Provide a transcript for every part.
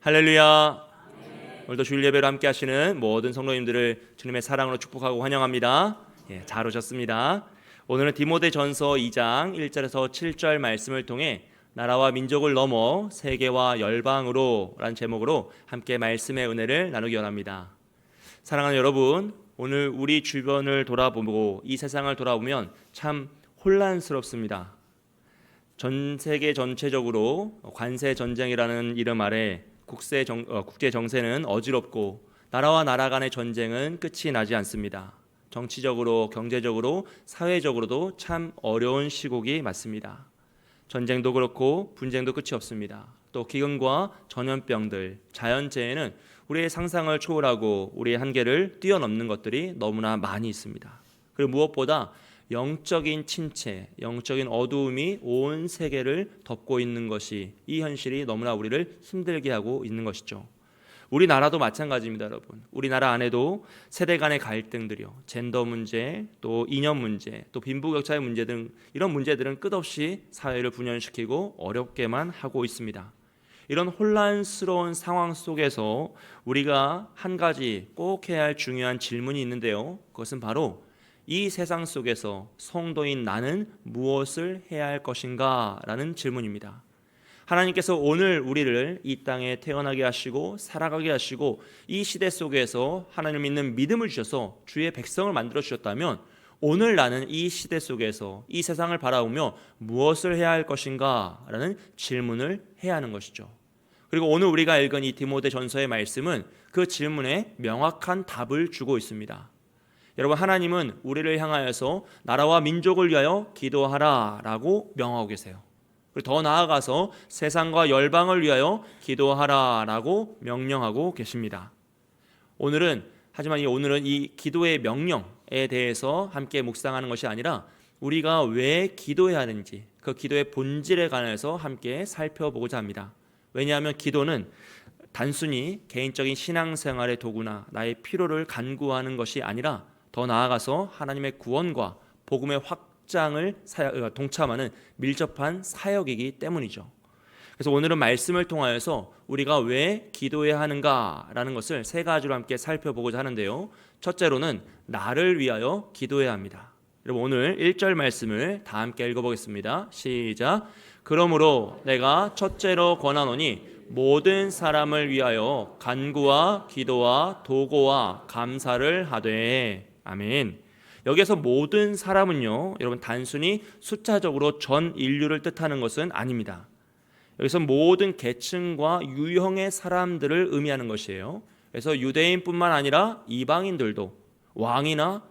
할렐루야. 오늘도 주일 예배로 함께 하시는 모든 성도님들을 주님의 사랑으로 축복하고 환영합니다. 잘 오셨습니다. 오늘은 디모데전서 2장 1절에서 7절 말씀을 통해 나라와 민족을 넘어 세계와 열방으로 라는 제목으로 함께 말씀의 은혜를 나누기 원합니다. 사랑하는 여러분, 오늘 우리 주변을 돌아보고 이 세상을 돌아보면 참 혼란스럽습니다. 전 세계 전체적으로 관세 전쟁이라는 이름 아래 국제 정세는 어지럽고 나라와 나라 간의 전쟁은 끝이 나지 않습니다. 정치적으로, 경제적으로, 사회적으로도 참 어려운 시국이 맞습니다. 전쟁도 그렇고 분쟁도 끝이 없습니다. 또 기근과 전염병들, 자연재해는 우리의 상상을 초월하고 우리의 한계를 뛰어넘는 것들이 너무나 많이 있습니다. 그리고 무엇보다 영적인 침체, 영적인 어두움이 온 세계를 덮고 있는 것이, 이 현실이 너무나 우리를 힘들게 하고 있는 것이죠. 우리나라도 마찬가지입니다, 여러분. 우리나라 안에도 세대 간의 갈등들이요, 젠더 문제, 또 이념 문제, 또 빈부격차의 문제 등 이런 문제들은 끝없이 사회를 분열시키고 어렵게만 하고 있습니다. 이런 혼란스러운 상황 속에서 우리가 한 가지 꼭 해야 할 중요한 질문이 있는데요. 그것은 바로 이 세상 속에서 성도인 나는 무엇을 해야 할 것인가? 라는 질문입니다. 하나님께서 오늘 우리를 이 땅에 태어나게 하시고 살아가게 하시고 이 시대 속에서 하나님을 믿는 믿음을 주셔서 주의 백성을 만들어 주셨다면 오늘 나는 이 시대 속에서 이 세상을 바라보며 무엇을 해야 할 것인가? 라는 질문을 해야 하는 것이죠. 그리고 오늘 우리가 읽은 이 디모데전서의 말씀은 그 질문에 명확한 답을 주고 있습니다. 여러분, 하나님은 우리를 향하여서 나라와 민족을 위하여 기도하라 라고 명하고 계세요. 그리고 더 나아가서 세상과 열방을 위하여 기도하라 라고 명령하고 계십니다. 하지만 오늘은 이 기도의 명령에 대해서 함께 묵상하는 것이 아니라 우리가 왜 기도해야 하는지, 그 기도의 본질에 관해서 함께 살펴보고자 합니다. 왜냐하면 기도는 단순히 개인적인 신앙생활의 도구나 나의 필요를 간구하는 것이 아니라 더 나아가서 하나님의 구원과 복음의 확장을 동참하는 밀접한 사역이기 때문이죠. 그래서 오늘은 말씀을 통하여서 우리가 왜 기도해야 하는가라는 것을 세 가지로 함께 살펴보고자 하는데요. 첫째로는 나를 위하여 기도해야 합니다. 여러분, 오늘 1절 말씀을 다 함께 읽어보겠습니다. 시작. 그러므로 내가 첫째로 권하노니 모든 사람을 위하여 간구와 기도와 도고와 감사를 하되. 아멘. 여기서 모든 사람은요, 여러분, 단순히 숫자적으로 전 인류를 뜻하는 것은 아닙니다. 여기서 모든 계층과 유형의 사람들을 의미하는 것이에요. 그래서 유대인뿐만 아니라 이방인들도, 왕이나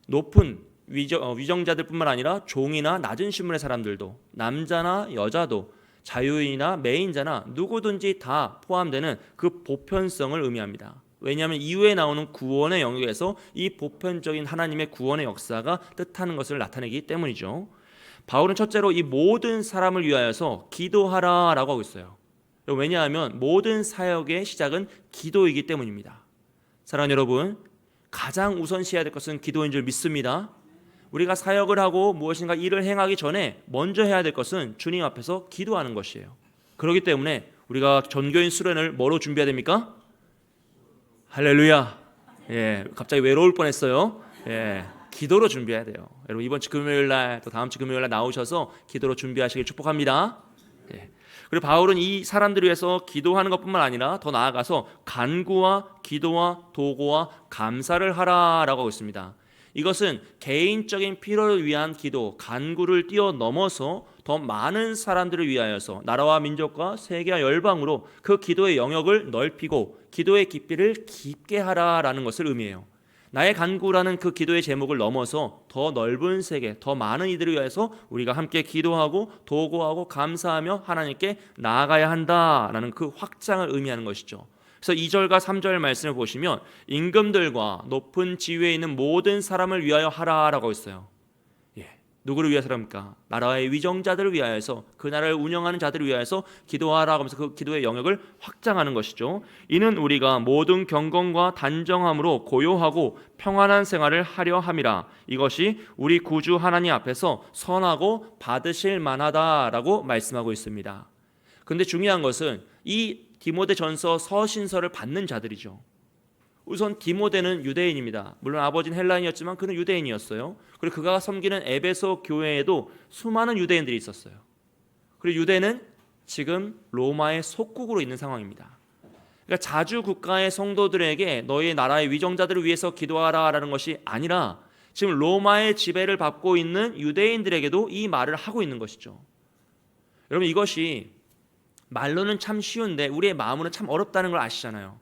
높은 위정자들뿐만 아니라 종이나 낮은 신분의 사람들도, 남자나 여자도, 자유인이나 매인자나 누구든지 다 포함되는 그 보편성을 의미합니다. 왜냐하면 이후에 나오는 구원의 영역에서 이 보편적인 하나님의 구원의 역사가 뜻하는 것을 나타내기 때문이죠. 바울은 첫째로 이 모든 사람을 위하여서 기도하라라고 하고 있어요. 왜냐하면 모든 사역의 시작은 기도이기 때문입니다. 사랑하는 여러분, 가장 우선시해야 될 것은 기도인 줄 믿습니다. 우리가 사역을 하고 무엇인가 일을 행하기 전에 먼저 해야 될 것은 주님 앞에서 기도하는 것이에요. 그렇기 때문에 우리가 전교인 수련을 뭐로 준비해야 됩니까? 할렐루야. 갑자기 외로울 뻔했어요. 기도로 준비해야 돼요. 여러분, 이번 주 금요일 날, 또 다음 주 금요일 날 나오셔서 기도로 준비하시길 축복합니다. 그리고 바울은 이 사람들을 위해서 기도하는 것뿐만 아니라 더 나아가서 간구와 기도와 도고와 감사를 하라라고 하고 있습니다. 이것은 개인적인 필요를 위한 기도, 간구를 뛰어넘어서 더 많은 사람들을 위하여서 나라와 민족과 세계와 열방으로 그 기도의 영역을 넓히고 기도의 깊이를 깊게 하라라는 것을 의미해요. 나의 간구라는 그 기도의 제목을 넘어서 더 넓은 세계, 더 많은 이들을 위해서 우리가 함께 기도하고 도구하고 감사하며 하나님께 나아가야 한다라는 그 확장을 의미하는 것이죠. 그래서 2절과 3절 말씀을 보시면 임금들과 높은 지위에 있는 모든 사람을 위하여 하라라고 있어요. 누구를 위해서랍니까? 나라의 위정자들을 위하여서, 그 나라를 운영하는 자들을 위하여서 기도하라고 하면서 그 기도의 영역을 확장하는 것이죠. 이는 우리가 모든 경건과 단정함으로 고요하고 평안한 생활을 하려 함이라. 이것이 우리 구주 하나님 앞에서 선하고 받으실 만하다라고 말씀하고 있습니다. 그런데 중요한 것은 이 디모데전서 서신서를 받는 자들이죠. 우선 디모데는 유대인입니다. 물론 아버지는 헬라인이었지만 그는 유대인이었어요. 그리고 그가 섬기는 에베소 교회에도 수많은 유대인들이 있었어요. 그리고 유대는 지금 로마의 속국으로 있는 상황입니다. 그러니까 자주 국가의 성도들에게 너희 나라의 위정자들을 위해서 기도하라라는 것이 아니라 지금 로마의 지배를 받고 있는 유대인들에게도 이 말을 하고 있는 것이죠. 여러분, 이것이 말로는 참 쉬운데 우리의 마음으로는 참 어렵다는 걸 아시잖아요.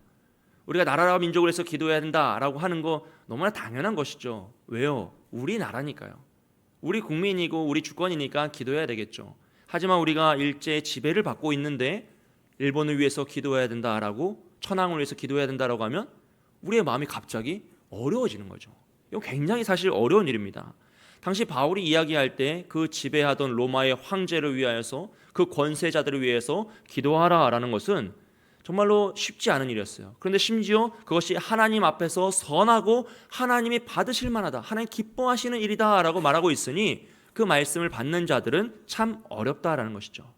우리가 나라와 민족을 위해서 기도해야 된다라고 하는 거 너무나 당연한 것이죠. 왜요? 우리 나라니까요. 우리 국민이고 우리 주권이니까 기도해야 되겠죠. 하지만 우리가 일제의 지배를 받고 있는데 일본을 위해서 기도해야 된다라고, 천황을 위해서 기도해야 된다라고 하면 우리의 마음이 갑자기 어려워지는 거죠. 이거 굉장히 사실 어려운 일입니다. 당시 바울이 이야기할 때 그 지배하던 로마의 황제를 위하여서, 그 권세자들을 위해서 기도하라라는 것은 정말로 쉽지 않은 일이었어요. 그런데 심지어 그것이 하나님 앞에서 선하고 하나님이 받으실 만하다, 하나님 기뻐하시는 일이다라고 말하고 있으니 그 말씀을 받는 자들은 참 어렵다라는 것이죠.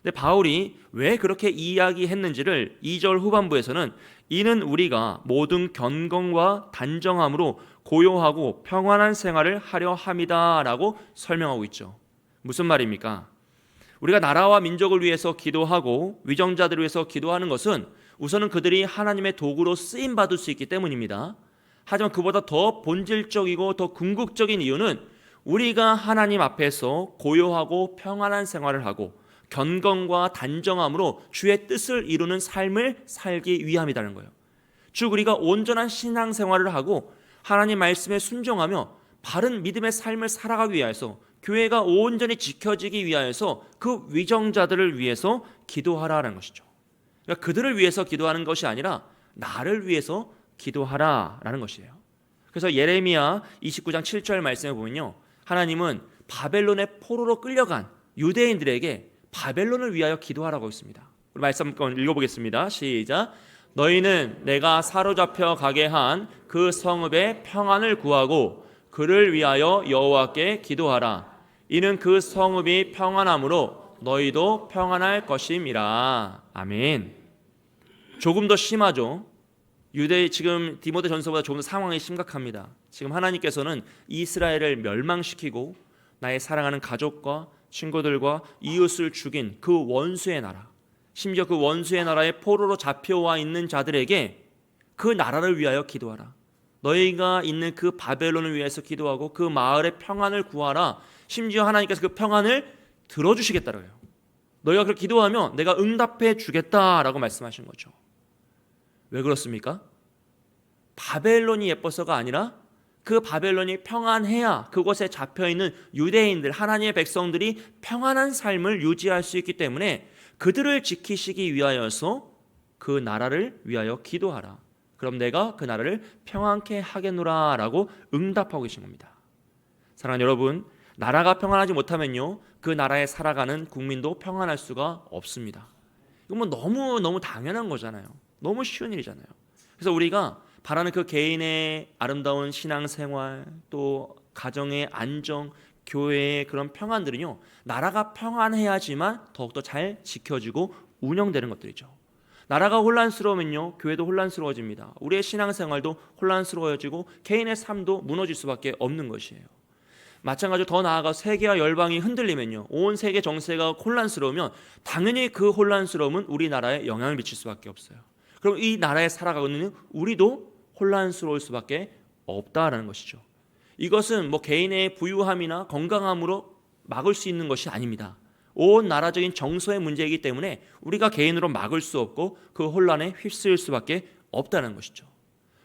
근데 바울이 왜 그렇게 이야기했는지를 2절 후반부에서는 이는 우리가 모든 견건과 단정함으로 고요하고 평안한 생활을 하려 함이다라고 설명하고 있죠. 무슨 말입니까? 우리가 나라와 민족을 위해서 기도하고 위정자들을 위해서 기도하는 것은 우선은 그들이 하나님의 도구로 쓰임 받을 수 있기 때문입니다. 하지만 그보다 더 본질적이고 더 궁극적인 이유는 우리가 하나님 앞에서 고요하고 평안한 생활을 하고 견건과 단정함으로 주의 뜻을 이루는 삶을 살기 위함이라는 거예요. 즉 우리가 온전한 신앙생활을 하고 하나님 말씀에 순종하며 바른 믿음의 삶을 살아가기 위해서, 교회가 온전히 지켜지기 위하여서 그 위정자들을 위해서 기도하라는 것이죠. 그러니까 그들을 위해서 기도하는 것이 아니라 나를 위해서 기도하라라는 것이에요. 그래서 예레미야 29장 7절 말씀에 보면요, 하나님은 바벨론의 포로로 끌려간 유대인들에게 바벨론을 위하여 기도하라고 했습니다. 우리 말씀 한번 읽어보겠습니다. 시작. 너희는 내가 사로잡혀 가게 한 그 성읍의 평안을 구하고 그를 위하여 여호와께 기도하라. 이는 그 성읍이 평안함으로 너희도 평안할 것임이라. 아멘. 조금 더 심하죠. 지금 디모데전서보다 조금 더 상황이 심각합니다. 지금 하나님께서는 이스라엘을 멸망시키고 나의 사랑하는 가족과 친구들과 이웃을 죽인 그 원수의 나라, 심지어 그 원수의 나라에 포로로 잡혀와 있는 자들에게 그 나라를 위하여 기도하라. 너희가 있는 그 바벨론을 위해서 기도하고 그 마을의 평안을 구하라. 심지어 하나님께서 그 평안을 들어주시겠다고 해요. 너희가 그렇게 기도하면 내가 응답해 주겠다라고 말씀하신 거죠. 왜 그렇습니까? 바벨론이 예뻐서가 아니라 그 바벨론이 평안해야 그곳에 잡혀있는 유대인들, 하나님의 백성들이 평안한 삶을 유지할 수 있기 때문에 그들을 지키시기 위하여서 그 나라를 위하여 기도하라. 그럼 내가 그 나라를 평안케 하겠노라 라고 응답하고 계신 겁니다. 사랑하는 여러분, 나라가 평안하지 못하면요, 그 나라에 살아가는 국민도 평안할 수가 없습니다. 이건 뭐 너무 당연한 거잖아요. 너무 쉬운 일이잖아요. 그래서 우리가 바라는 그 개인의 아름다운 신앙생활, 또 가정의 안정, 교회의 그런 평안들은요, 나라가 평안해야지만 더욱더 잘 지켜지고 운영되는 것들이죠. 나라가 혼란스러우면요, 교회도 혼란스러워집니다. 우리의 신앙생활도 혼란스러워지고 개인의 삶도 무너질 수밖에 없는 것이에요. 마찬가지로 더 나아가 세계와 열방이 흔들리면요, 온 세계 정세가 혼란스러우면 당연히 그 혼란스러움은 우리나라에 영향을 미칠 수밖에 없어요. 그럼 이 나라에 살아가고 있는 우리도 혼란스러울 수밖에 없다라는 것이죠. 이것은 뭐 개인의 부유함이나 건강함으로 막을 수 있는 것이 아닙니다. 온 나라적인 정서의 문제이기 때문에 우리가 개인으로 막을 수 없고 그 혼란에 휩쓸릴 수밖에 없다는 것이죠.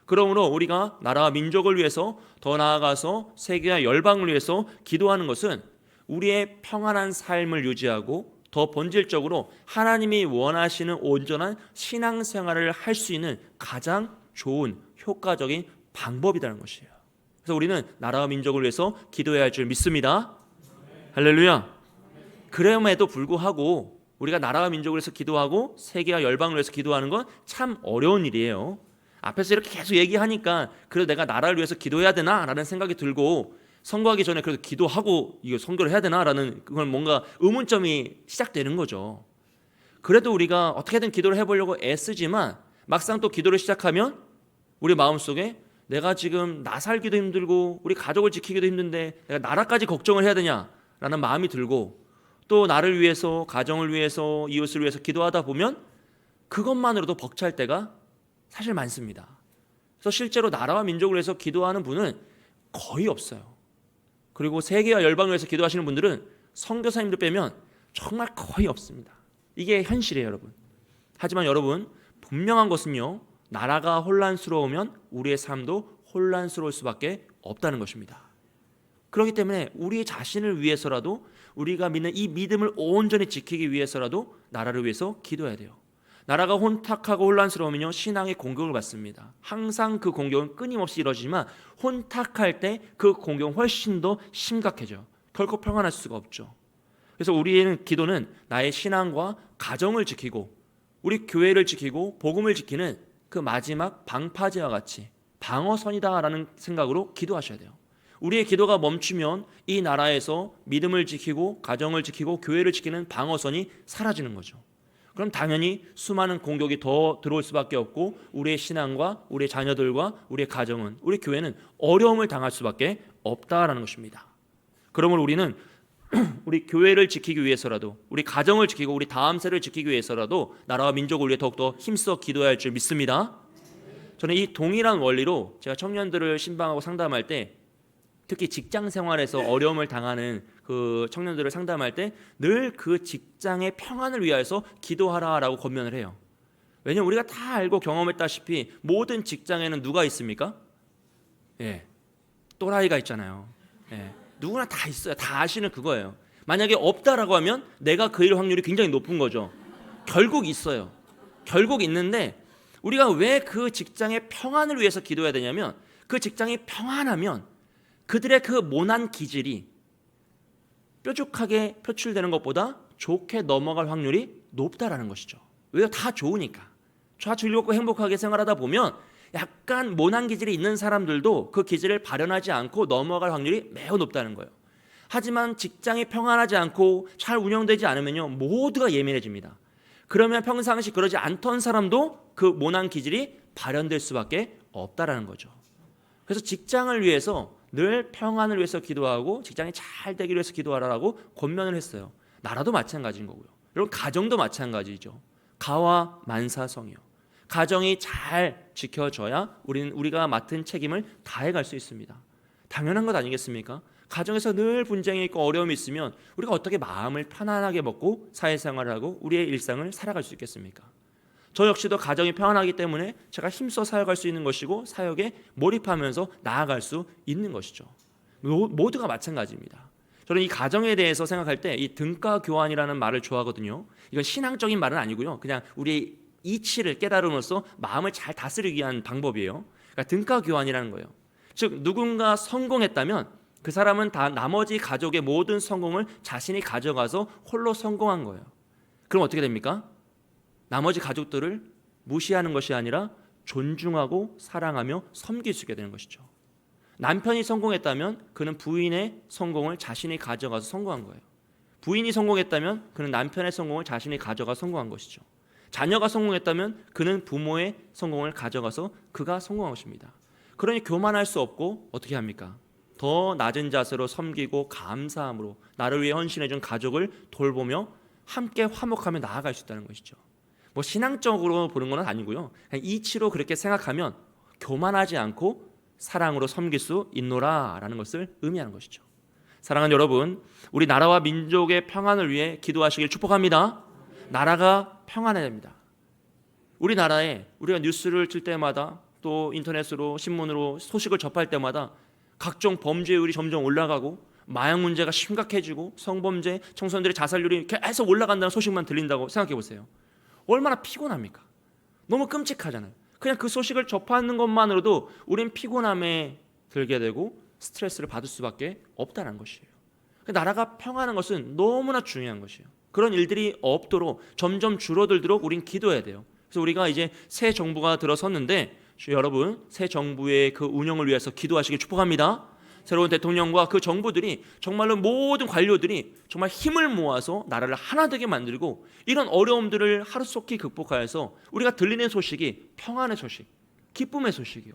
그러므로 우리가 나라와 민족을 위해서, 더 나아가서 세계와 열방을 위해서 기도하는 것은 우리의 평안한 삶을 유지하고 더 본질적으로 하나님이 원하시는 온전한 신앙생활을 할 수 있는 가장 좋은 효과적인 방법이라는 것이에요. 그래서 우리는 나라와 민족을 위해서 기도해야 할 줄 믿습니다. 할렐루야. 그럼에도 불구하고 우리가 나라와 민족을 위해서 기도하고 세계와 열방을 위해서 기도하는 건 참 어려운 일이에요. 앞에서 이렇게 계속 얘기하니까 그래도 내가 나라를 위해서 기도해야 되나라는 생각이 들고, 선거하기 전에 그래도 기도하고 이거 선거를 해야 되나라는 그건 뭔가 의문점이 시작되는 거죠. 그래도 우리가 어떻게든 기도를 해보려고 애쓰지만 막상 또 기도를 시작하면 우리 마음속에 내가 지금 나 살기도 힘들고 우리 가족을 지키기도 힘든데 내가 나라까지 걱정을 해야 되냐라는 마음이 들고, 또 나를 위해서, 가정을 위해서, 이웃을 위해서 기도하다 보면 그것만으로도 벅찰 때가 사실 많습니다. 그래서 실제로 나라와 민족을 위해서 기도하는 분은 거의 없어요. 그리고 세계와 열방을 위해서 기도하시는 분들은 선교사님들 빼면 정말 거의 없습니다. 이게 현실이에요, 여러분. 하지만 여러분, 분명한 것은요, 나라가 혼란스러우면 우리의 삶도 혼란스러울 수밖에 없다는 것입니다. 그렇기 때문에 우리 자신을 위해서라도, 우리가 믿는 이 믿음을 온전히 지키기 위해서라도 나라를 위해서 기도해야 돼요. 나라가 혼탁하고 혼란스러우면요, 신앙의 공격을 받습니다. 항상 그 공격은 끊임없이 이루어지지만 혼탁할 때 그 공격은 훨씬 더 심각해져요. 결코 평안할 수가 없죠. 그래서 우리의 기도는 나의 신앙과 가정을 지키고 우리 교회를 지키고 복음을 지키는 그 마지막 방파제와 같이 방어선이다라는 생각으로 기도하셔야 돼요. 우리의 기도가 멈추면 이 나라에서 믿음을 지키고 가정을 지키고 교회를 지키는 방어선이 사라지는 거죠. 그럼 당연히 수많은 공격이 더 들어올 수밖에 없고 우리의 신앙과 우리의 자녀들과 우리의 가정은, 우리 교회는 어려움을 당할 수밖에 없다라는 것입니다. 그러므로 우리는 우리 교회를 지키기 위해서라도, 우리 가정을 지키고 우리 다음 세를 지키기 위해서라도 나라와 민족을 위해 더욱더 힘써 기도해야 할 줄 믿습니다. 저는 이 동일한 원리로 제가 청년들을 신방하고 상담할 때, 특히 직장 생활에서 어려움을 당하는 그 청년들을 상담할 때 늘 그 직장의 평안을 위하여서 기도하라라고 권면을 해요. 왜냐하면 우리가 다 알고 경험했다시피 모든 직장에는 누가 있습니까? 또라이가 있잖아요. 누구나 다 있어요. 다 아시는 그거예요. 만약에 없다라고 하면 내가 그일 확률이 굉장히 높은 거죠. 결국 있어요. 결국 있는데 우리가 왜 그 직장의 평안을 위해서 기도해야 되냐면, 그 직장이 평안하면 그들의 그 모난 기질이 뾰족하게 표출되는 것보다 좋게 넘어갈 확률이 높다라는 것이죠. 왜요? 다 좋으니까. 다 즐겁고 행복하게 생활하다 보면 약간 모난 기질이 있는 사람들도 그 기질을 발현하지 않고 넘어갈 확률이 매우 높다는 거예요. 하지만 직장이 평안하지 않고 잘 운영되지 않으면요, 모두가 예민해집니다. 그러면 평상시 그러지 않던 사람도 그 모난 기질이 발현될 수밖에 없다라는 거죠. 그래서 직장을 위해서 늘 평안을 위해서 기도하고 직장이 잘 되기 위해서 기도하라고 권면을 했어요. 나라도 마찬가지인 거고요. 여러분, 가정도 마찬가지죠. 가와 만사성이요. 가정이 잘 지켜져야 우리가 맡은 책임을 다해갈 수 있습니다. 당연한 것 아니겠습니까? 가정에서 늘 분쟁이 있고 어려움이 있으면 우리가 어떻게 마음을 편안하게 먹고 사회생활을 하고 우리의 일상을 살아갈 수 있겠습니까? 저 역시도 가정이 평안하기 때문에 제가 힘써 사역할 수 있는 것이고 사역에 몰입하면서 나아갈 수 있는 것이죠. 모두가 마찬가지입니다. 저는 이 가정에 대해서 생각할 때 이 등가 교환이라는 말을 좋아하거든요. 이건 신앙적인 말은 아니고요. 그냥 우리의 이치를 깨달음으로써 마음을 잘 다스리기 위한 방법이에요. 그러니까 등가 교환이라는 거예요. 즉, 누군가 성공했다면 그 사람은 다 나머지 가족의 모든 성공을 자신이 가져가서 홀로 성공한 거예요. 그럼 어떻게 됩니까? 나머지 가족들을 무시하는 것이 아니라 존중하고 사랑하며 섬길 수 있게 되는 것이죠. 남편이 성공했다면 그는 부인의 성공을 자신이 가져가서 성공한 거예요. 부인이 성공했다면 그는 남편의 성공을 자신이 가져가 성공한 것이죠. 자녀가 성공했다면 그는 부모의 성공을 가져가서 그가 성공한 것입니다. 그러니 교만할 수 없고 어떻게 합니까? 더 낮은 자세로 섬기고 감사함으로 나를 위해 헌신해준 가족을 돌보며 함께 화목하며 나아갈 수 있다는 것이죠. 뭐 신앙적으로 보는 건 아니고요. 그냥 이치로 그렇게 생각하면 교만하지 않고 사랑으로 섬길 수 있노라라는 것을 의미하는 것이죠. 사랑하는 여러분, 우리 나라와 민족의 평안을 위해 기도하시길 축복합니다. 나라가 평안해야 됩니다. 우리나라에 우리가 뉴스를 틀 때마다 또 인터넷으로 신문으로 소식을 접할 때마다 각종 범죄율이 점점 올라가고 마약 문제가 심각해지고 성범죄, 청소년들의 자살률이 계속 올라간다는 소식만 들린다고 생각해 보세요. 얼마나 피곤합니까? 너무 끔찍하잖아요. 그냥 그 소식을 접하는 것만으로도 우린 피곤함에 들게 되고 스트레스를 받을 수밖에 없다는 것이에요. 나라가 평안한 것은 너무나 중요한 것이에요. 그런 일들이 없도록 점점 줄어들도록 우린 기도해야 돼요. 그래서 우리가 이제 새 정부가 들어섰는데 여러분, 새 정부의 그 운영을 위해서 기도하시길 축복합니다. 새로운 대통령과 그 정부들이 정말로 모든 관료들이 정말 힘을 모아서 나라를 하나 되게 만들고 이런 어려움들을 하루속히 극복하여서 우리가 들리는 소식이 평안의 소식, 기쁨의 소식이요.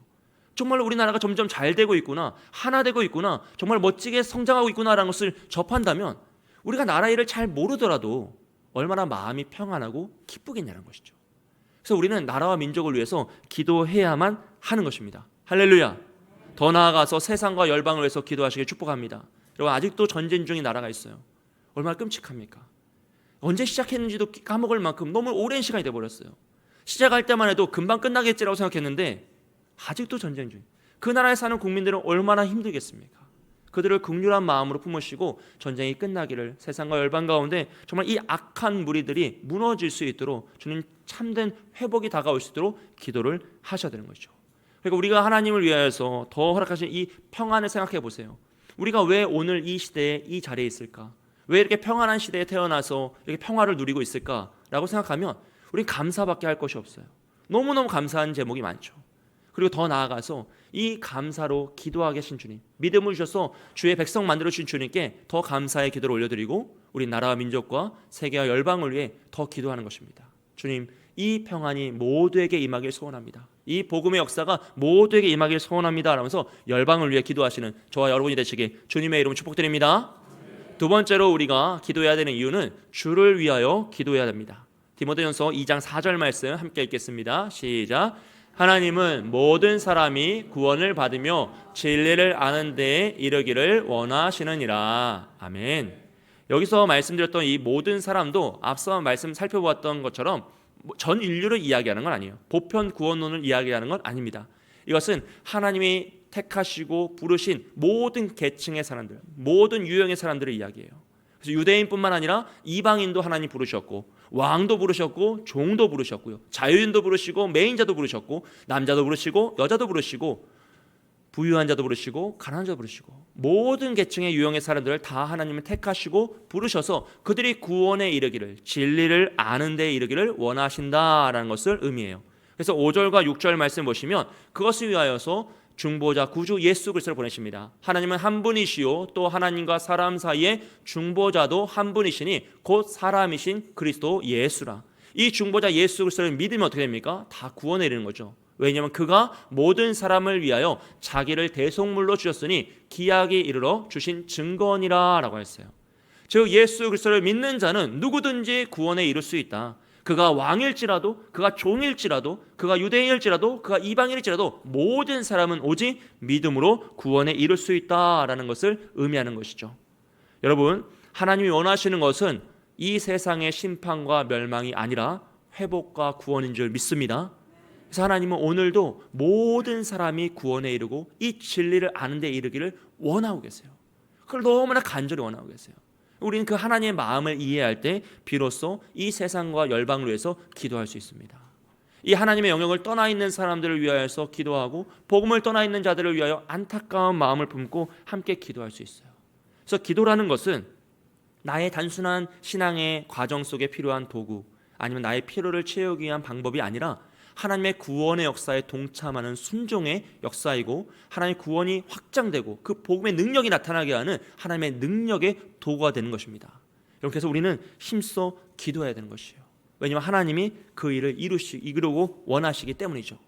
정말로 우리나라가 점점 잘 되고 있구나, 하나 되고 있구나, 정말 멋지게 성장하고 있구나라는 것을 접한다면 우리가 나라 일을 잘 모르더라도 얼마나 마음이 평안하고 기쁘겠냐는 것이죠. 그래서 우리는 나라와 민족을 위해서 기도해야만 하는 것입니다. 할렐루야. 더 나아가서 세상과 열방을 위해서 기도하시길 축복합니다. 여러분, 아직도 전쟁 중인 나라가 있어요. 얼마나 끔찍합니까? 언제 시작했는지도 까먹을 만큼 너무 오랜 시간이 돼버렸어요. 시작할 때만 해도 금방 끝나겠지라고 생각했는데 아직도 전쟁 중. 그 나라에 사는 국민들은 얼마나 힘들겠습니까? 그들을 긍휼한 마음으로 품으시고 전쟁이 끝나기를, 세상과 열방 가운데 정말 이 악한 무리들이 무너질 수 있도록 주님 참된 회복이 다가올 수 있도록 기도를 하셔야 되는 거죠. 그러니까 우리가 하나님을 위하여서 더 허락하신 이 평안을 생각해 보세요. 우리가 왜 오늘 이 시대에 이 자리에 있을까? 왜 이렇게 평안한 시대에 태어나서 이렇게 평화를 누리고 있을까라고 생각하면 우리는 감사밖에 할 것이 없어요. 너무너무 감사한 제목이 많죠. 그리고 더 나아가서 이 감사로 기도하게 하신 주님, 믿음을 주셔서 주의 백성 만들어주신 주님께 더 감사의 기도를 올려드리고 우리 나라와 민족과 세계와 열방을 위해 더 기도하는 것입니다. 주님, 이 평안이 모두에게 임하길 소원합니다. 이 복음의 역사가 모두에게 임하길 소원합니다 라면서 열방을 위해 기도하시는 저와 여러분이 되시길 주님의 이름으로 축복드립니다. 두 번째로 우리가 기도해야 되는 이유는 주를 위하여 기도해야 됩니다. 디모데전서 2장 4절 말씀 함께 읽겠습니다. 시작. 하나님은 모든 사람이 구원을 받으며 진리를 아는 데에 이르기를 원하시느니라. 아멘. 여기서 말씀드렸던 이 모든 사람도 앞서 말씀 살펴보았던 것처럼 전 인류를 이야기하는 건 아니에요. 보편 구원론을 이야기하는 건 아닙니다. 이것은 하나님이 택하시고 부르신 모든 계층의 사람들, 모든 유형의 사람들을 이야기해요. 그래서 유대인뿐만 아니라 이방인도 하나님 부르셨고, 왕도 부르셨고, 종도 부르셨고요, 자유인도 부르시고, 매인자도 부르셨고, 남자도 부르시고, 여자도 부르시고, 부유한 자도 부르시고, 가난한 자도 부르시고, 모든 계층의 유형의 사람들을 다 하나님은 택하시고 부르셔서 그들이 구원에 이르기를, 진리를 아는 데에 이르기를 원하신다라는 것을 의미해요. 그래서 5절과 6절 말씀 보시면 그것을 위하여서 중보자 구주 예수 그리스도를 보내십니다. 하나님은 한 분이시요 또 하나님과 사람 사이에 중보자도 한 분이시니 곧 사람이신 그리스도 예수라. 이 중보자 예수 그리스도를 믿으면 어떻게 됩니까? 다 구원에 이르는 거죠. 왜냐하면 그가 모든 사람을 위하여 자기를 대속물로 주셨으니 기약에 이르러 주신 증거니라 라고 했어요. 즉 예수 그리스도를 믿는 자는 누구든지 구원에 이를 수 있다. 그가 왕일지라도, 그가 종일지라도, 그가 유대인일지라도, 그가 이방인일지라도 모든 사람은 오직 믿음으로 구원에 이를 수 있다라는 것을 의미하는 것이죠. 여러분, 하나님이 원하시는 것은 이 세상의 심판과 멸망이 아니라 회복과 구원인 줄 믿습니다. 그래서 하나님은 오늘도 모든 사람이 구원에 이르고 이 진리를 아는 데 이르기를 원하고 계세요. 그걸 너무나 간절히 원하고 계세요. 우리는 그 하나님의 마음을 이해할 때 비로소 이 세상과 열방을 위해서 기도할 수 있습니다. 이 하나님의 영역을 떠나 있는 사람들을 위하여서 기도하고 복음을 떠나 있는 자들을 위하여 안타까운 마음을 품고 함께 기도할 수 있어요. 그래서 기도라는 것은 나의 단순한 신앙의 과정 속에 필요한 도구, 아니면 나의 필요를 채우기 위한 방법이 아니라 하나님의 구원의 역사에 동참하는 순종의 역사이고, 하나님의 구원이 확장되고 그 복음의 능력이 나타나게 하는 하나님의 능력의 도구가 되는 것입니다. 그래서 우리는 힘써 기도해야 되는 것이에요. 왜냐하면 하나님이 그 일을 이루고 원하시기 때문이죠.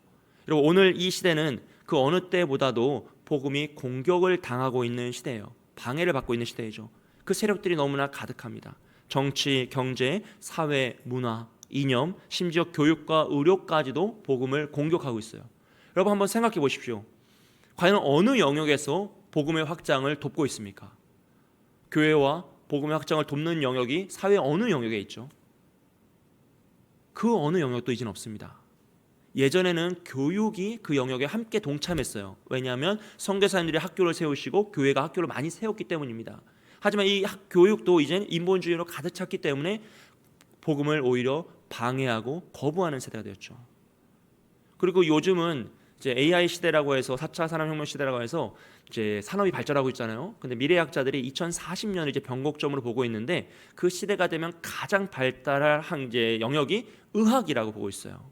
여러분, 오늘 이 시대는 그 어느 때보다도 복음이 공격을 당하고 있는 시대예요. 방해를 받고 있는 시대이죠. 그 세력들이 너무나 가득합니다. 정치, 경제, 사회, 문화, 이념, 심지어 교육과 의료까지도 복음을 공격하고 있어요. 여러분, 한번 생각해 보십시오. 과연 어느 영역에서 복음의 확장을 돕고 있습니까? 교회와 복음의 확장을 돕는 영역이 사회 어느 영역에 있죠? 그 어느 영역도 이제는 없습니다. 예전에는 교육이 그 영역에 함께 동참했어요. 왜냐하면 선교사님들이 학교를 세우시고 교회가 학교를 많이 세웠기 때문입니다. 하지만 이 교육도 이제는 인본주의로 가득 찼기 때문에 복음을 오히려 방해하고 거부하는 세대가 되었죠. 그리고 요즘은 이제 AI 시대라고 해서 4차 산업혁명 시대라고 해서 이제 산업이 발전하고 있잖아요. 근데 미래학자들이 2040년을 이제 변곡점으로 보고 있는데, 그 시대가 되면 가장 발달할 이제 영역이 의학이라고 보고 있어요.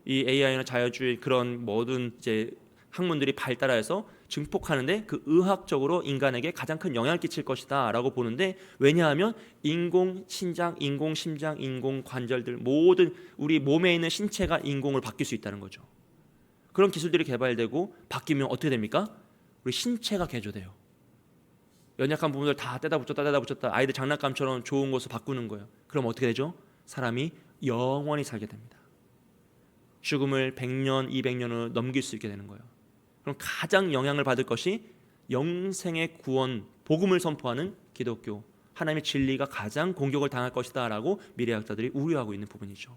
이 AI나 자율주의 그런 모든 이제 학문들이 발달해서 증폭하는데 그 의학적으로 인간에게 가장 큰 영향을 끼칠 것이다 라고 보는데, 왜냐하면 인공 신장, 인공 심장, 인공 관절들 모든 우리 몸에 있는 신체가 인공으로 바뀔 수 있다는 거죠. 그런 기술들이 개발되고 바뀌면 어떻게 됩니까? 우리 신체가 개조돼요. 연약한 부분들 다 떼다 붙였다 아이들 장난감처럼 좋은 것을 바꾸는 거예요. 그럼 어떻게 되죠? 사람이 영원히 살게 됩니다. 죽음을 100년, 200년을 넘길 수 있게 되는 거예요. 그럼 가장 영향을 받을 것이 영생의 구원, 복음을 선포하는 기독교, 하나님의 진리가 가장 공격을 당할 것이다 라고 미래학자들이 우려하고 있는 부분이죠.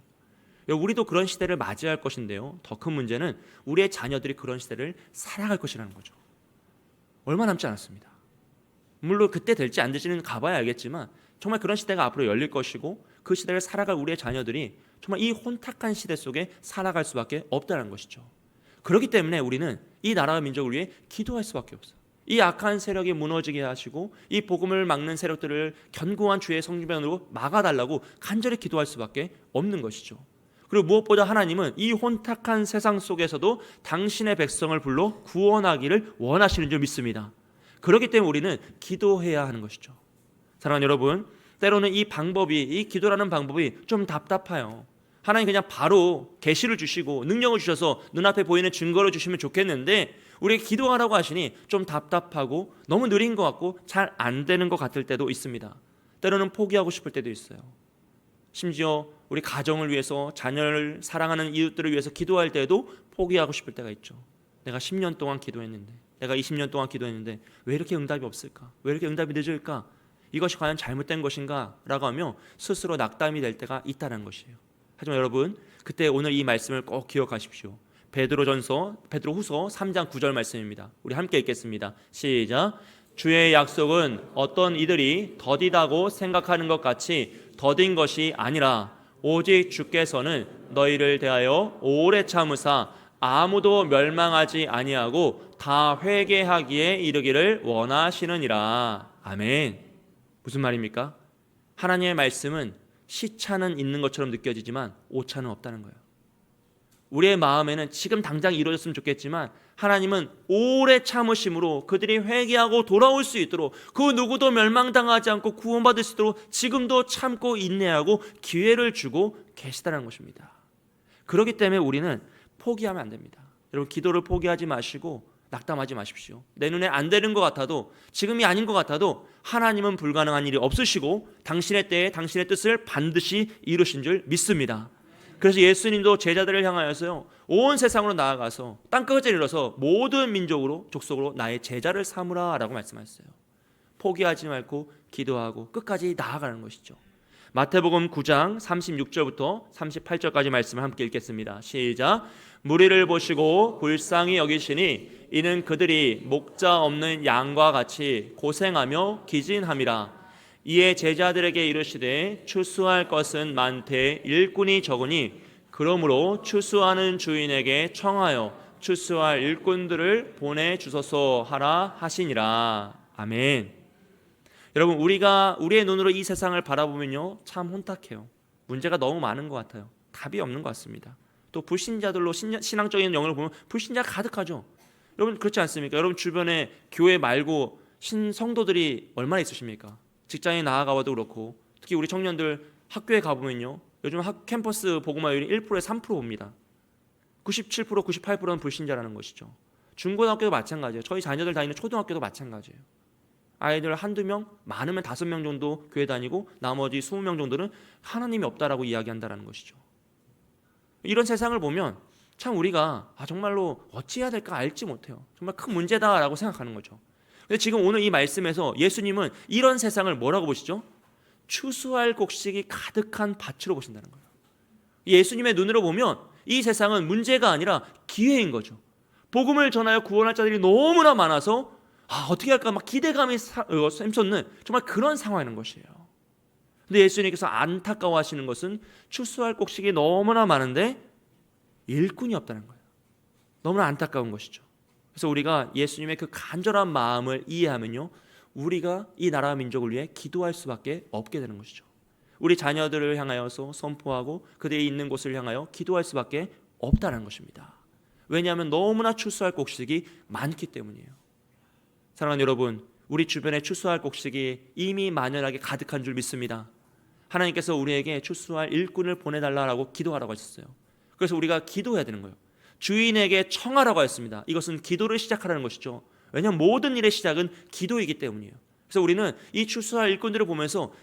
우리도 그런 시대를 맞이할 것인데요, 더 큰 문제는 우리의 자녀들이 그런 시대를 살아갈 것이라는 거죠. 얼마 남지 않았습니다. 물론 그때 될지 안 될지는 가봐야 알겠지만 정말 그런 시대가 앞으로 열릴 것이고, 그 시대를 살아갈 우리의 자녀들이 정말 이 혼탁한 시대 속에 살아갈 수밖에 없다는 것이죠. 그렇기 때문에 우리는 이 나라와 민족을 위해 기도할 수밖에 없어요. 이 악한 세력이 무너지게 하시고 이 복음을 막는 세력들을 견고한 주의 성전으로 막아달라고 간절히 기도할 수밖에 없는 것이죠. 그리고 무엇보다 하나님은 이 혼탁한 세상 속에서도 당신의 백성을 불러 구원하기를 원하시는 줄 믿습니다. 그렇기 때문에 우리는 기도해야 하는 것이죠. 사랑하는 여러분, 때로는 이 기도라는 방법이 좀 답답해요. 하나님 그냥 바로 계시를 주시고 능력을 주셔서 눈앞에 보이는 증거를 주시면 좋겠는데, 우리에게 기도하라고 하시니 좀 답답하고 너무 느린 것 같고 잘 안 되는 것 같을 때도 있습니다. 때로는 포기하고 싶을 때도 있어요. 심지어 우리 가정을 위해서, 자녀를 사랑하는 이웃들을 위해서 기도할 때도 포기하고 싶을 때가 있죠. 내가 10년 동안 기도했는데, 내가 20년 동안 기도했는데 왜 이렇게 응답이 없을까? 왜 이렇게 응답이 늦을까? 이것이 과연 잘못된 것인가? 라고 하며 스스로 낙담이 될 때가 있다는 것이에요. 하지만 여러분, 그때 오늘 이 말씀을 꼭 기억하십시오. 베드로후서 3장 9절 말씀입니다. 우리 함께 읽겠습니다. 시작. 주의 약속은 어떤 이들이 더디다고 생각하는 것 같이 더딘 것이 아니라 오직 주께서는 너희를 대하여 오래 참으사 아무도 멸망하지 아니하고 다 회개하기에 이르기를 원하시느니라. 아멘. 무슨 말입니까? 하나님의 말씀은 시차는 있는 것처럼 느껴지지만 오차는 없다는 거예요. 우리의 마음에는 지금 당장 이루어졌으면 좋겠지만 하나님은 오래 참으심으로 그들이 회개하고 돌아올 수 있도록, 그 누구도 멸망당하지 않고 구원받을 수 있도록 지금도 참고 인내하고 기회를 주고 계시다는 것입니다. 그렇기 때문에 우리는 포기하면 안 됩니다. 여러분, 기도를 포기하지 마시고 낙담하지 마십시오. 내 눈에 안 되는 것 같아도, 지금이 아닌 것 같아도 하나님은 불가능한 일이 없으시고 당신의 때에 당신의 뜻을 반드시 이루신 줄 믿습니다. 그래서 예수님도 제자들을 향하여서요, 온 세상으로 나아가서 땅끝에 이르러서 모든 민족으로 족속으로 나의 제자를 삼으라 라고 말씀하셨어요. 포기하지 말고 기도하고 끝까지 나아가는 것이죠. 마태복음 9장 36절부터 38절까지 말씀을 함께 읽겠습니다. 시작. 무리를 보시고 불쌍히 여기시니 이는 그들이 목자 없는 양과 같이 고생하며 기진함이라. 이에 제자들에게 이르시되 추수할 것은 많되 일꾼이 적으니 그러므로 추수하는 주인에게 청하여 추수할 일꾼들을 보내주소서 하라 하시니라. 아멘. 여러분, 우리가 우리의 눈으로 이 세상을 바라보면요, 참 혼탁해요. 문제가 너무 많은 것 같아요. 답이 없는 것 같습니다. 또 불신자들로 신앙적인 영역을 보면 불신자가 가득하죠. 여러분, 그렇지 않습니까? 여러분 주변에 교회 말고 신성도들이 얼마나 있으십니까? 직장에 나아가봐도 그렇고, 특히 우리 청년들 학교에 가보면요, 요즘 캠퍼스 복음화율이 1%에 3% 봅니다. 97%, 98%는 불신자라는 것이죠. 중고등학교도 마찬가지예요. 저희 자녀들 다니는 초등학교도 마찬가지예요. 아이들 한두 명, 많으면 5명 정도 교회 다니고 나머지 20명 정도는 하나님이 없다라고 이야기한다는 것이죠. 이런 세상을 보면 참 우리가 정말로 어찌해야 될까 알지 못해요. 정말 큰 문제다라고 생각하는 거죠. 근데 지금 오늘 이 말씀에서 예수님은 이런 세상을 뭐라고 보시죠? 추수할 곡식이 가득한 밭으로 보신다는 거예요. 예수님의 눈으로 보면 이 세상은 문제가 아니라 기회인 거죠. 복음을 전하여 구원할 자들이 너무나 많아서 어떻게 할까 막 기대감이 샘솟는 정말 그런 상황인 것이에요. 근데 예수님께서 안타까워하시는 것은 추수할 곡식이 너무나 많은데 일꾼이 없다는 거예요. 너무나 안타까운 것이죠. 그래서 우리가 예수님의 그 간절한 마음을 이해하면요, 우리가 이 나라와 민족을 위해 기도할 수밖에 없게 되는 것이죠. 우리 자녀들을 향하여서 선포하고 그들이 있는 곳을 향하여 기도할 수밖에 없다는 것입니다. 왜냐하면 너무나 추수할 곡식이 많기 때문이에요. 사랑하는 여러분, 우리 주변에 추수할 곡식이 이미 만연하게 가득한 줄 믿습니다. 하나님께서 우리에게 추수할 일꾼을 보내달라고 기도하라고 하셨어요. 그래서 우리가 기도해야 되는 거예요. 주인에게 청하라고 했습니다. 이것은 기도를 시작하라는 것이죠. 왜냐하면 모든 일의 시작은 기도이기 때문이에요. 그래서 우리는 이 추수할 일꾼들을 보면서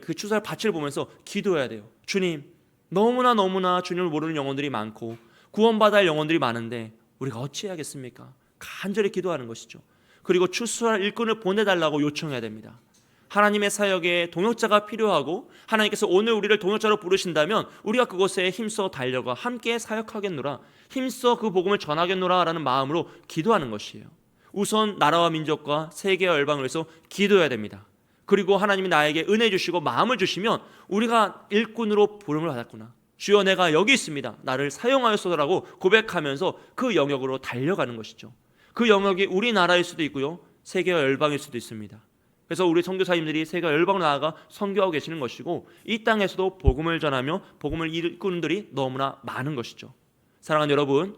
그 추수할 밭을 보면서 기도해야 돼요. 주님, 너무나 주님을 모르는 영혼들이 많고 구원받아야 할 영혼들이 많은데 우리가 어찌해야겠습니까? 간절히 기도하는 것이죠. 그리고 추수할 일꾼을 보내달라고 요청해야 됩니다. 하나님의 사역에 동역자가 필요하고 하나님께서 오늘 우리를 동역자로 부르신다면 우리가 그곳에 힘써 달려가 함께 사역하겠노라, 힘써 그 복음을 전하겠노라 라는 마음으로 기도하는 것이에요. 우선 나라와 민족과 세계와 열방을 위해서 기도해야 됩니다. 그리고 하나님이 나에게 은혜 주시고 마음을 주시면 우리가 일꾼으로 부름을 받았구나, 주여 내가 여기 있습니다, 나를 사용하였소서라고 고백하면서 그 영역으로 달려가는 것이죠. 그 영역이 우리나라일 수도 있고요, 세계와 열방일 수도 있습니다. 그래서 우리 선교사님들이 세계와 열방으로 나아가 선교하고 계시는 것이고 이 땅에서도 복음을 전하며 복음을 일꾼들이 너무나 많은 것이죠. 사랑하는 여러분,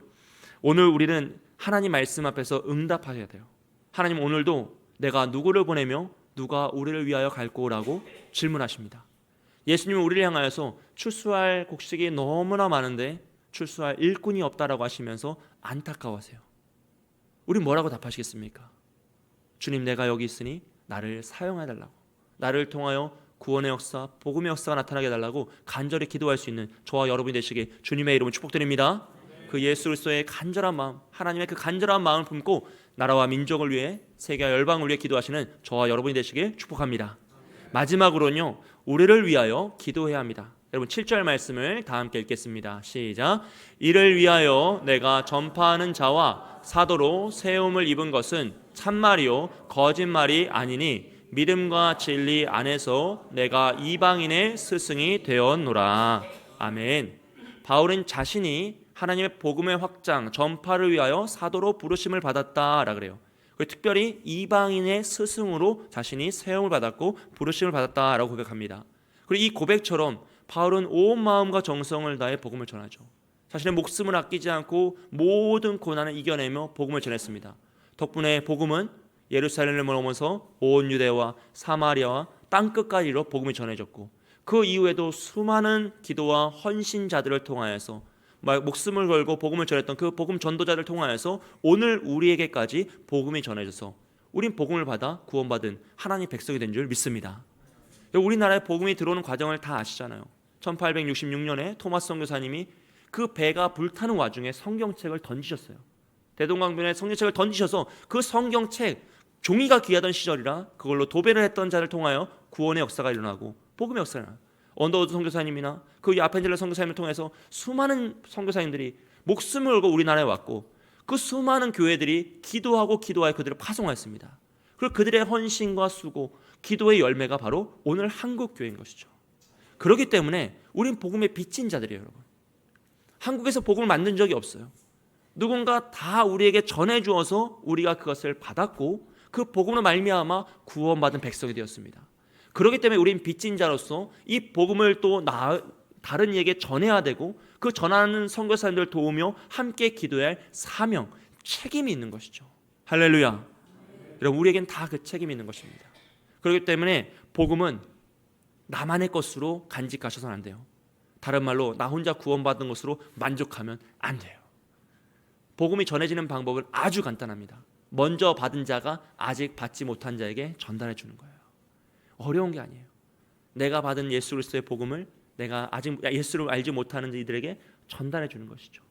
오늘 우리는 하나님 말씀 앞에서 응답하셔야 돼요. 하나님 오늘도 내가 누구를 보내며 누가 우리를 위하여 갈꼬라고 질문하십니다. 예수님은 우리를 향하여서 출수할 곡식이 너무나 많은데 출수할 일꾼이 없다라고 하시면서 안타까워하세요. 우리 뭐라고 답하시겠습니까? 주님, 내가 여기 있으니 나를 사용해달라고, 나를 통하여 구원의 역사, 복음의 역사가 나타나게 해달라고 간절히 기도할 수 있는 저와 여러분이 되시길 주님의 이름으로 축복드립니다. 그 예수 그리스도의 간절한 마음, 하나님의 그 간절한 마음을 품고 나라와 민족을 위해, 세계와 열방을 위해 기도하시는 저와 여러분이 되시길 축복합니다. 마지막으로는요, 우리를 위하여 기도해야 합니다. 여러분 7절 말씀을 다 함께 읽겠습니다. 시작. 이를 위하여 내가 전파하는 자와 사도로 세움을 입은 것은 참말이요 거짓말이 아니니 믿음과 진리 안에서 내가 이방인의 스승이 되었노라. 아멘. 바울은 자신이 하나님의 복음의 확장, 전파를 위하여 사도로 부르심을 받았다라 그래요. 특별히 이방인의 스승으로 자신이 세움을 받았고 부르심을 받았다라고 고백합니다. 그리고 이 고백처럼 바울은 온 마음과 정성을 다해 복음을 전하죠. 자신의 목숨을 아끼지 않고 모든 고난을 이겨내며 복음을 전했습니다. 덕분에 복음은 예루살렘을 넘어서 온 유대와 사마리아와 땅끝까지로 복음이 전해졌고 그 이후에도 수많은 기도와 헌신자들을 통하여서 목숨을 걸고 복음을 전했던 그 복음 전도자를 통하여서 오늘 우리에게까지 복음이 전해져서 우린 복음을 받아 구원받은 하나님 백성이 된 줄 믿습니다. 우리나라에 복음이 들어오는 과정을 다 아시잖아요. 1866년에 토마스 선교사님이 그 배가 불타는 와중에 성경책을 던지셨어요. 대동강변에 성경책을 던지셔서 그 성경책, 종이가 귀하던 시절이라 그걸로 도배를 했던 자를 통하여 구원의 역사가 일어나고 복음의 역사가 일어나요. 언더우드 선교사님이나 그 아펜젤러 선교사님을 통해서 수많은 선교사님들이 목숨을 걸고 우리나라에 왔고 그 수많은 교회들이 기도하고 기도하여 그들을 파송하였습니다. 그리고 그들의 헌신과 수고, 기도의 열매가 바로 오늘 한국 교회인 것이죠. 그렇기 때문에 우린 복음의 빚진 자들이에요, 여러분. 한국에서 복음을 만든 적이 없어요. 누군가 다 우리에게 전해주어서 우리가 그것을 받았고 그 복음으로 말미암아 구원받은 백성이 되었습니다. 그렇기 때문에 우린 빚진 자로서 이 복음을 또 다른 이에게 전해야 되고 그 전하는 선교사님들을 도우며 함께 기도해야 할 사명, 책임이 있는 것이죠. 할렐루야. 여러분, 우리에겐 다 그 책임이 있는 것입니다. 그렇기 때문에 복음은 나만의 것으로 간직하셔서는 안 돼요. 다른 말로 나 혼자 구원받은 것으로 만족하면 안 돼요. 복음이 전해지는 방법은 아주 간단합니다. 먼저 받은 자가 아직 받지 못한 자에게 전달해 주는 거예요. 어려운 게 아니에요. 내가 받은 예수 그리스도의 복음을 내가 아직 예수를 알지 못하는 이들에게 전달해 주는 것이죠.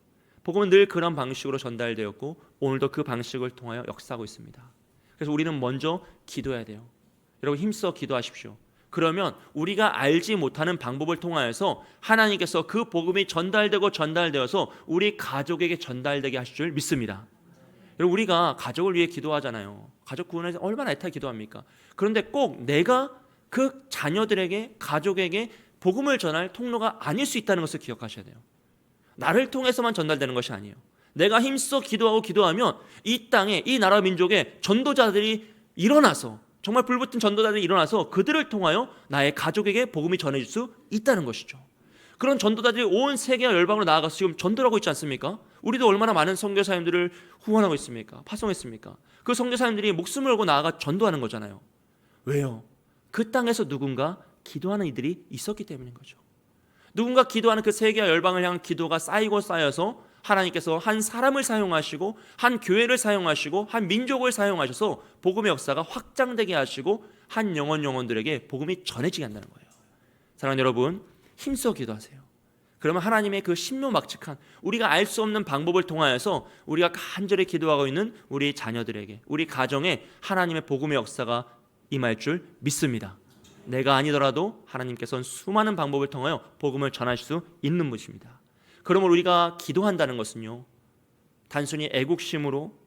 복음은 늘 그런 방식으로 전달되었고 오늘도 그 방식을 통하여 역사하고 있습니다. 그래서 우리는 먼저 기도해야 돼요. 여러분 힘써 기도하십시오. 그러면 우리가 알지 못하는 방법을 통하여서 하나님께서 그 복음이 전달되어서 우리 가족에게 전달되게 하실 줄 믿습니다. 여러분 우리가 가족을 위해 기도하잖아요. 가족 구원에 얼마나 애타게 기도합니까? 그런데 꼭 내가 그 자녀들에게, 가족에게 복음을 전할 통로가 아닐 수 있다는 것을 기억하셔야 돼요. 나를 통해서만 전달되는 것이 아니에요. 내가 힘써 기도하면 이 땅에, 이 나라 민족에 전도자들이 일어나서, 정말 불붙은 전도자들이 일어나서 그들을 통하여 나의 가족에게 복음이 전해질 수 있다는 것이죠. 그런 전도자들이 온 세계와 열방으로 나아가서 지금 전도를 하고 있지 않습니까? 우리도 얼마나 많은 선교사님들을 후원하고 있습니까? 파송했습니까? 그 선교사님들이 목숨을 걸고 나아가 전도하는 거잖아요. 왜요? 그 땅에서 누군가 기도하는 이들이 있었기 때문인 거죠. 누군가 기도하는 그 세계와 열방을 향한 기도가 쌓이고 쌓여서 하나님께서 한 사람을 사용하시고 한 교회를 사용하시고 한 민족을 사용하셔서 복음의 역사가 확장되게 하시고 한 영혼들에게 복음이 전해지게 한다는 거예요. 사랑하는 여러분, 힘써 기도하세요. 그러면 하나님의 그 신묘막측한 우리가 알 수 없는 방법을 통하여서 우리가 간절히 기도하고 있는 우리 자녀들에게, 우리 가정에 하나님의 복음의 역사가 임할 줄 믿습니다. 내가 아니더라도 하나님께서는 수많은 방법을 통하여 복음을 전할 수 있는 분이십니다. 그러므로 우리가 기도한다는 것은요, 단순히 애국심으로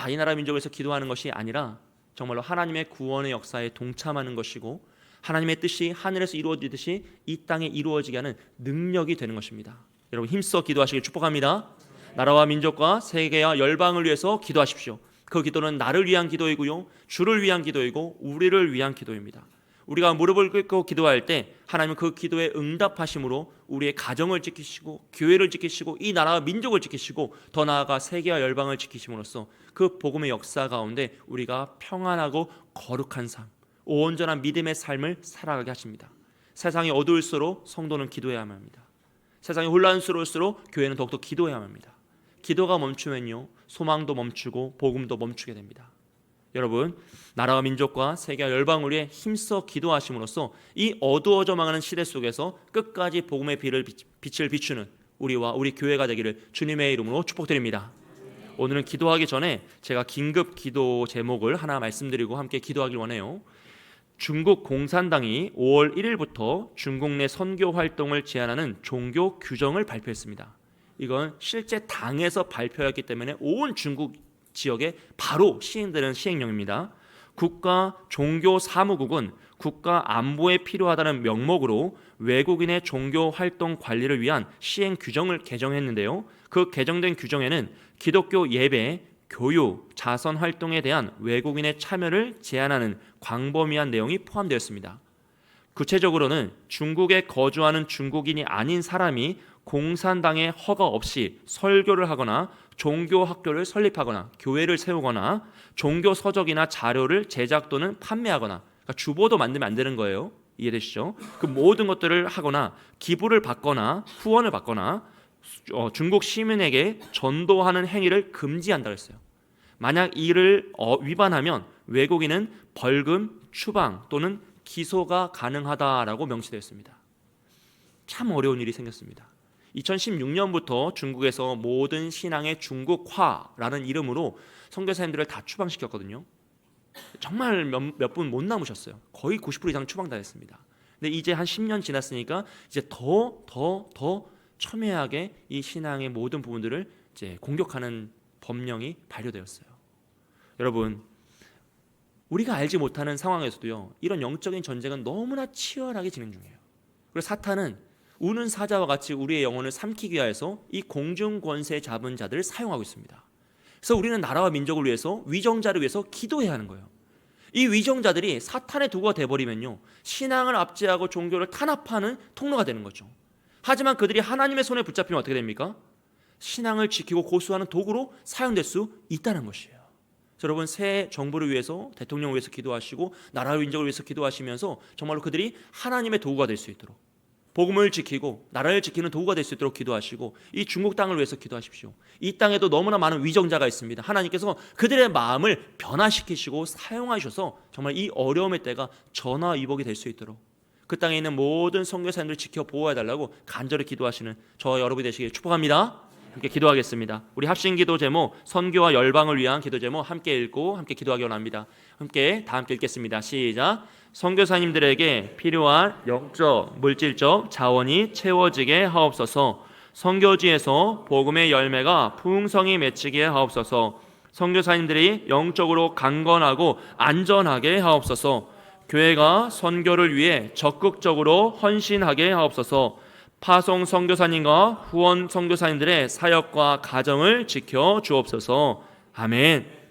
이 나라 민족에서 기도하는 것이 아니라 정말로 하나님의 구원의 역사에 동참하는 것이고 하나님의 뜻이 하늘에서 이루어지듯이 이 땅에 이루어지게 하는 능력이 되는 것입니다. 여러분 힘써 기도하시길 축복합니다. 나라와 민족과 세계와 열방을 위해서 기도하십시오. 그 기도는 나를 위한 기도이고요, 주를 위한 기도이고 우리를 위한 기도입니다. 우리가 무릎을 꿇고 기도할 때 하나님은 그 기도에 응답하심으로 우리의 가정을 지키시고 교회를 지키시고 이 나라와 민족을 지키시고 더 나아가 세계와 열방을 지키심으로써 그 복음의 역사 가운데 우리가 평안하고 거룩한 삶, 온전한 믿음의 삶을 살아가게 하십니다. 세상이 어두울수록 성도는 기도해야만 합니다. 세상이 혼란스러울수록 교회는 더욱더 기도해야만 합니다. 기도가 멈추면요, 소망도 멈추고 복음도 멈추게 됩니다. 여러분, 나라와 민족과 세계와 열방을 위해 힘써 기도하심으로써 이 어두워져 망하는 시대 속에서 끝까지 복음의 빛을 비추는 우리와 우리 교회가 되기를 주님의 이름으로 축복드립니다. 오늘은 기도하기 전에 제가 긴급 기도 제목을 하나 말씀드리고 함께 기도하길 원해요. 중국 공산당이 5월 1일부터 중국 내 선교 활동을 제한하는 종교 규정을 발표했습니다. 이건 실제 당에서 발표했기 때문에 온 중국 지역에 바로 시행되는 시행령입니다. 국가 종교 사무국은 국가 안보에 필요하다는 명목으로 외국인의 종교 활동 관리를 위한 시행 규정을 개정했는데요. 그 개정된 규정에는 기독교 예배, 교육, 자선 활동에 대한 외국인의 참여를 제한하는 광범위한 내용이 포함되었습니다. 구체적으로는 중국에 거주하는 중국인이 아닌 사람이 공산당의 허가 없이 설교를 하거나 종교 학교를 설립하거나 교회를 세우거나 종교 서적이나 자료를 제작 또는 판매하거나, 그러니까 주보도 만들면 안 되는 거예요. 이해되시죠? 그 모든 것들을 하거나 기부를 받거나 후원을 받거나 중국 시민에게 전도하는 행위를 금지한다고 했어요. 만약 이를 위반하면 외국인은 벌금, 추방 또는 기소가 가능하다라고 명시되어 있습니다. 참 어려운 일이 생겼습니다. 2016년부터 중국에서 모든 신앙의 중국화라는 이름으로 선교사님들을 다 추방시켰거든요. 정말 몇 분 못 남으셨어요. 거의 90% 이상 추방당했습니다. 근데 이제 한 10년 지났으니까 이제 더 첨예하게 이 신앙의 모든 부분들을 이제 공격하는 법령이 발효되었어요. 여러분, 우리가 알지 못하는 상황에서도요, 이런 영적인 전쟁은 너무나 치열하게 진행 중이에요. 그리고 사탄은 우는 사자와 같이 우리의 영혼을 삼키기 위해서 이 공중 권세 잡은 자들을 사용하고 있습니다. 그래서 우리는 나라와 민족을 위해서, 위정자를 위해서 기도해야 하는 거예요. 이 위정자들이 사탄의 도구가 돼버리면요, 신앙을 압제하고 종교를 탄압하는 통로가 되는 거죠. 하지만 그들이 하나님의 손에 붙잡히면 어떻게 됩니까? 신앙을 지키고 고수하는 도구로 사용될 수 있다는 것이에요. 여러분, 새 정부를 위해서, 대통령을 위해서 기도하시고 나라와 민족을 위해서 기도하시면서 정말로 그들이 하나님의 도구가 될 수 있도록, 복음을 지키고 나라를 지키는 도구가 될 수 있도록 기도하시고, 이 중국 땅을 위해서 기도하십시오. 이 땅에도 너무나 많은 위정자가 있습니다. 하나님께서 그들의 마음을 변화시키시고 사용하셔서 정말 이 어려움의 때가 전화위복이 될 수 있도록 그 땅에 있는 모든 선교사님들을 지켜 보호해달라고 간절히 기도하시는 저와 여러분이 되시길 축복합니다. 함께 기도하겠습니다. 우리 합심기도 제목, 선교와 열방을 위한 기도 제목 함께 읽고 함께 기도하기 원합니다. 다 함께 읽겠습니다. 시작. 선교사님들에게 필요한 영적, 물질적 자원이 채워지게 하옵소서. 선교지에서 복음의 열매가 풍성히 맺히게 하옵소서. 선교사님들이 영적으로 강건하고 안전하게 하옵소서. 교회가 선교를 위해 적극적으로 헌신하게 하옵소서. 파송 선교사님과 후원 선교사님들의 사역과 가정을 지켜 주옵소서. 아멘.